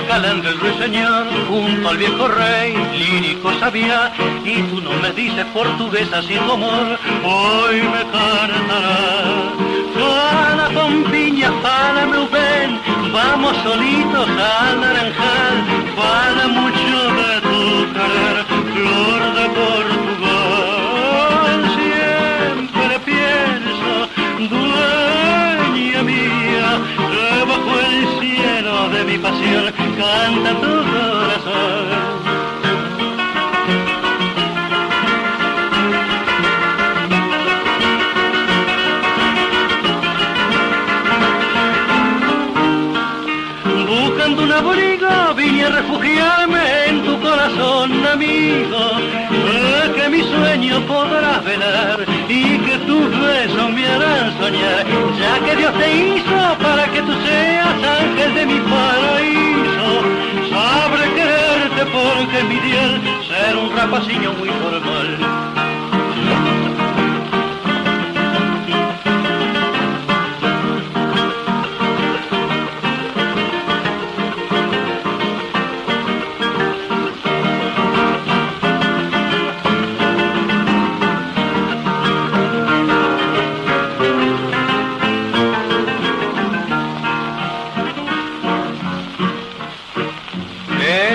Bacalán del ruiseñor, junto al viejo rey, lírico sabía, y tú no me dices portuguesa sin tu amor, hoy me cantarás. Fala con piña, fala meu ben, vamos solitos al naranjal, fala mucho de tu querer, flor de Portugal. Siempre pienso, dueña mía, bajo el cielo de mi pasión canta tu corazón. Buscando un abrigo vine a refugiarme en tu corazón, amigo, que mi sueño podrás velar y que tus besos me harán soñar, ya que Dios te hizo para que tú seas ángel de mi paraíso. Sabré quererte porque mi diel ser un rapaciño muy formal.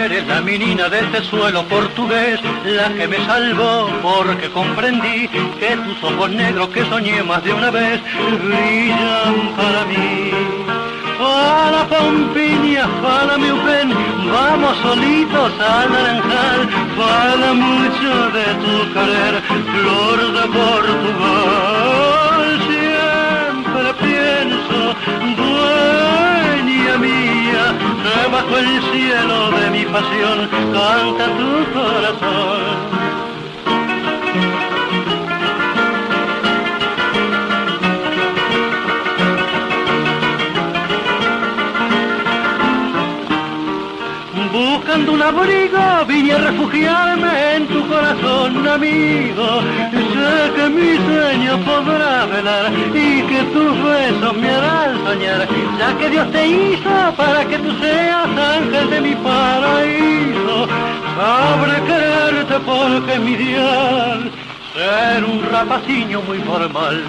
Eres la menina de este suelo portugués, la que me salvó porque comprendí que tus ojos negros que soñé más de una vez brillan para mí. Fala Pompiña, fala meu ben, vamos solitos al naranjal, fala mucho de tu querer, flor de Portugal. Siempre pienso, dueña mía, que bajo el cielo de mi pasión canta tu corazón. Buscando un abrigo vine a refugiarme en tu corazón, amigo. Sé que mi sueño podrá velar y que tus besos me harán soñar, ya que Dios te hizo para que tú seas ángel de mi paraíso. Sabré quererte porque mi dial ser un rapaciño muy formal.